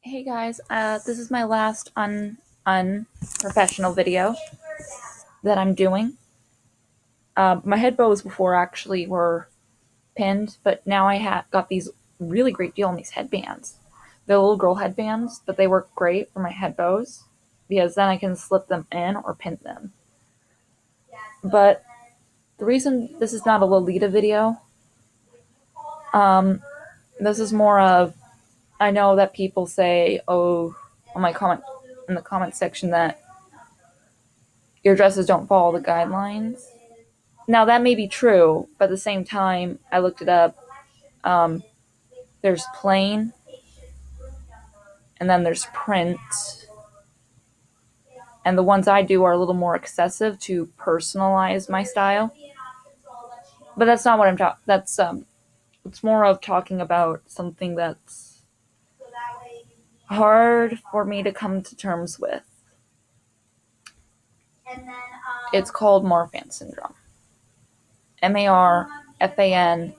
Hey guys, this is my last unprofessional video that I'm doing. My head bows before actually were pinned, but now got these really great deal on these headbands. They're little girl headbands, but they work great for my head bows because then I can slip them in or pin them. But the reason this is not a Lolita video, this is more of, I know that people say, oh, on my comment in the comment section that your dresses don't follow the guidelines. Now that may be true, but at the same time, I looked it up. There's plain, and then there's print, and the ones I do are a little more excessive to personalize my style. But that's not what I'm talking. It's more of talking about something that's hard for me to come to terms with. It's called marfan syndrome. MARFAN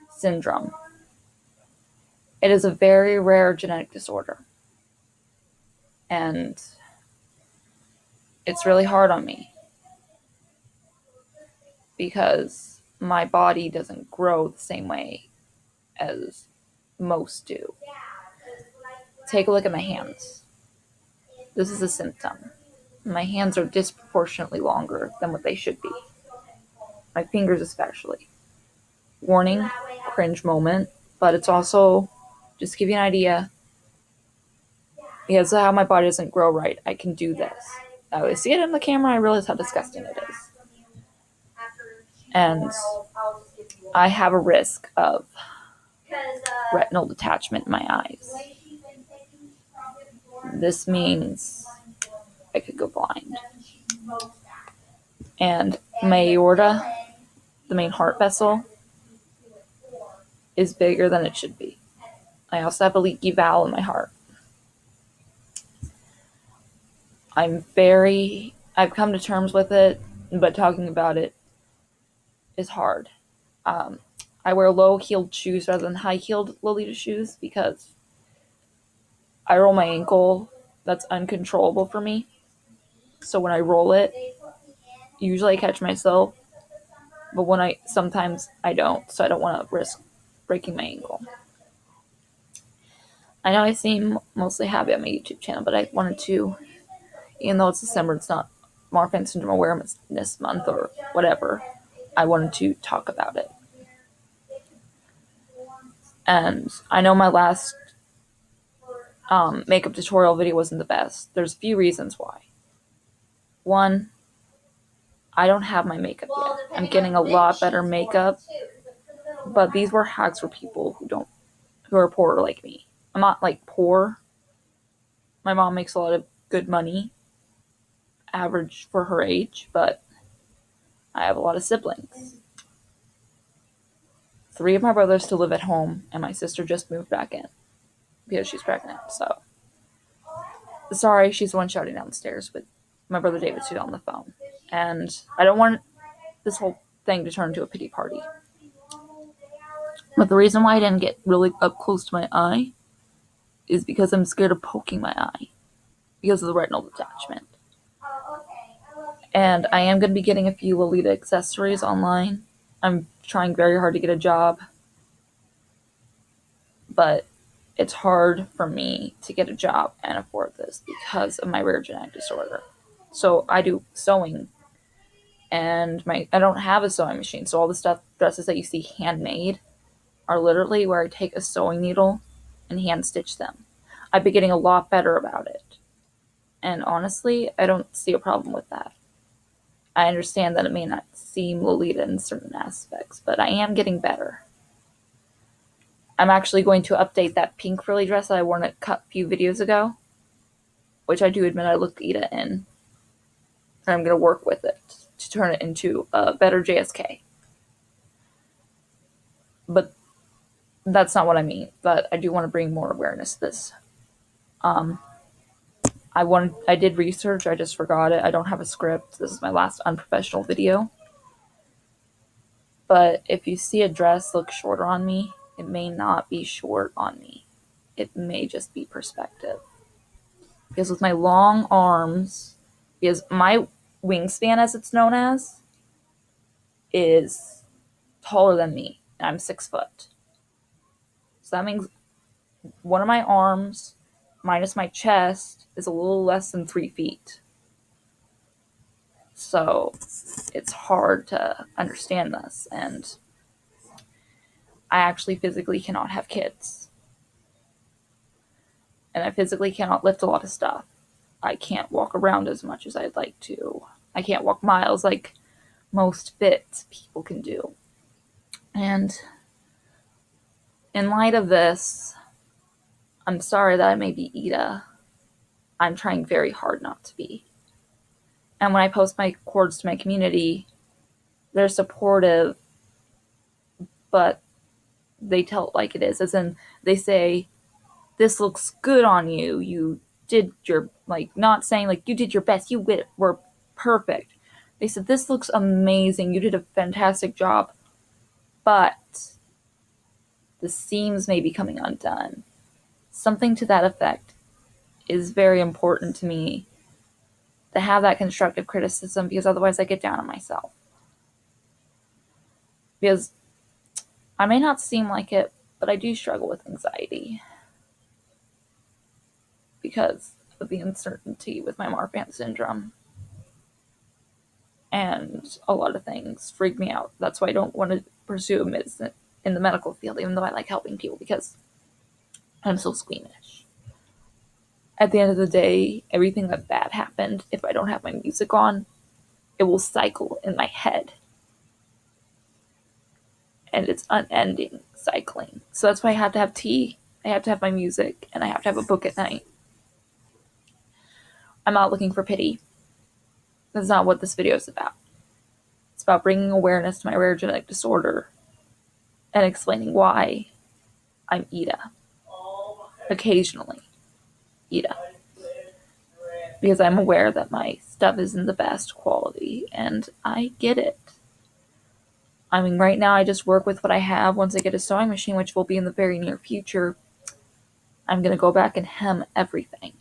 syndrome. It is a very rare genetic disorder. And it's really hard on me because my body doesn't grow the same way as most do. Take a look at my hands. This is a symptom. My hands are disproportionately longer than what they should be. My fingers especially. Warning, cringe moment, but it's also, just to give you an idea, because of how my body doesn't grow right, I can do this. I see it in the camera, I realize how disgusting it is. And I have a risk of retinal detachment in my eyes. This means I could go blind. And my aorta, the main heart vessel, is bigger than it should be. I also have a leaky valve in my heart. I've come to terms with it, but talking about it is hard. I wear low-heeled shoes rather than high-heeled Lolita shoes because I roll my ankle. That's uncontrollable for me. So when I roll it, usually I catch myself, but sometimes I don't, so I don't want to risk breaking my ankle. I know I seem mostly happy on my YouTube channel, but I wanted to, even though it's December, it's not Marfan Syndrome Awareness Month or whatever, I wanted to talk about it. And I know my last makeup tutorial video wasn't the best. There's a few reasons why. One, I don't have my makeup yet. I'm getting a lot better makeup, but these were hacks for people who are poorer like me. I'm not like poor. My mom makes a lot of good money, average for her age, but I have a lot of siblings. 3 of my brothers still live at home, and my sister just moved back in because she's pregnant. So, sorry, she's the one shouting downstairs, but my brother David's on the phone. And I don't want this whole thing to turn into a pity party. But the reason why I didn't get really up close to my eye is because I'm scared of poking my eye because of the retinal detachment. And I am going to be getting a few Lolita accessories online. I'm trying very hard to get a job, but it's hard for me to get a job and afford this because of my rare genetic disorder. So I do sewing, and I don't have a sewing machine, so all the dresses that you see handmade are literally where I take a sewing needle and hand stitch them. I've been getting a lot better about it. And honestly, I don't see a problem with that. I understand that it may not seem Lolita in certain aspects, but I am getting better. I'm actually going to update that pink frilly dress that I wore in a few videos ago, which I do admit I looked Ida in. And I'm going to work with it to turn it into a better JSK. But that's not what I mean. But I do want to bring more awareness to this. I did research, I just forgot it. I don't have a script. This is my last unprofessional video. But if you see a dress look shorter on me, it may not be short on me. it may just be perspective. Because with my long arms, because my wingspan, as it's known as, is taller than me. And I'm 6 foot. So that means one of my arms minus my chest is a little less than 3 feet. So it's hard to understand this. And I actually physically cannot have kids. And I physically cannot lift a lot of stuff. I can't walk around as much as I'd like to. I can't walk miles like most fit people can do. And in light of this, I'm sorry that I may be Ida. I'm trying very hard not to be. And when I post my cords to my community, they're supportive, but they tell it like it is. As in, they say, this looks good on you. You did your, like, not saying, like, you did your best. You were perfect. They said, this looks amazing. You did a fantastic job. But the seams may be coming undone. Something to that effect is very important to me, to have that constructive criticism, because otherwise I get down on myself. Because I may not seem like it, but I do struggle with anxiety because of the uncertainty with my marfan syndrome. And a lot of things freak me out. That's why I don't want to pursue medicine in the medical field, even though I like helping people, because I'm so squeamish. At the end of the day, everything that bad happened, if I don't have my music on, it will cycle in my head. And it's unending cycling. So that's why I have to have tea, I have to have my music, and I have to have a book at night. I'm not looking for pity. That's not what this video is about. It's about bringing awareness to my rare genetic disorder and explaining why I'm Ida. Occasionally, Ida. Because I'm aware that my stuff isn't the best quality, and I get it. I mean, right now I just work with what I have. Once I get a sewing machine, which will be in the very near future, I'm going to go back and hem everything.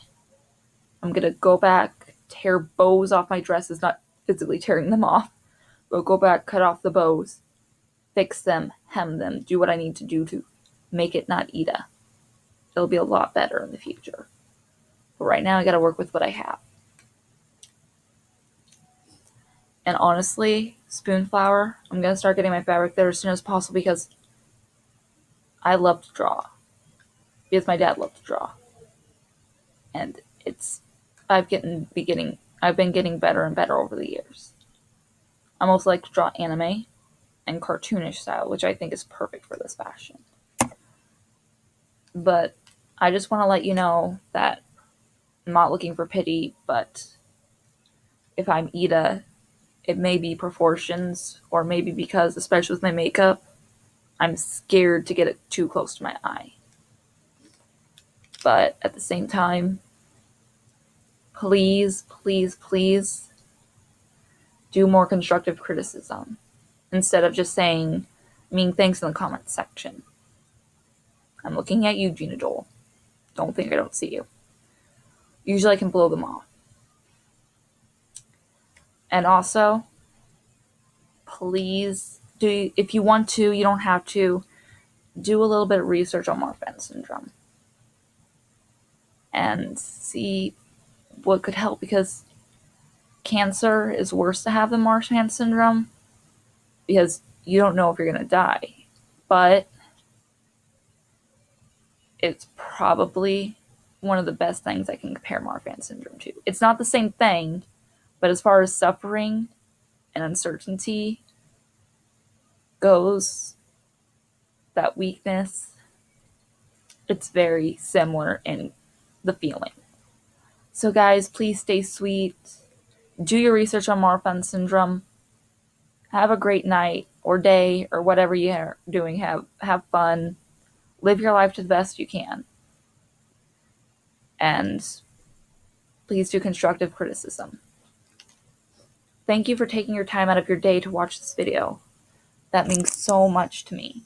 I'm going to go back, tear bows off my dresses, not physically tearing them off, but go back, cut off the bows, fix them, hem them, do what I need to do to make it not Ida. It'll be a lot better in the future. But right now I got to work with what I have. And honestly, Spoonflower, I'm going to start getting my fabric there as soon as possible, because I love to draw. Because my dad loved to draw. And I've been getting better and better over the years. I also like to draw anime and cartoonish style, which I think is perfect for this fashion. But I just want to let you know that I'm not looking for pity, but if I'm Ida, it may be proportions, or maybe because, especially with my makeup, I'm scared to get it too close to my eye. But at the same time, please, please, please do more constructive criticism instead of just saying mean things in the comments section. I'm looking at you, Gina Dole. Don't think I don't see you. Usually I can blow them off. And also, please do, if you want to, you don't have to, do a little bit of research on marfan syndrome and see what could help, because cancer is worse to have than marfan syndrome, because you don't know if you're going to die, but it's probably one of the best things I can compare marfan syndrome to. It's not the same thing, but as far as suffering and uncertainty goes, that weakness, it's very similar in the feeling. So guys, please stay sweet. Do your research on marfan syndrome. Have a great night or day or whatever you're doing. Have fun. Live your life to the best you can. And please do constructive criticism. Thank you for taking your time out of your day to watch this video. That means so much to me.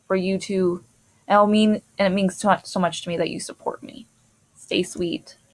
For you to And it means so much to me that you support me. Stay sweet.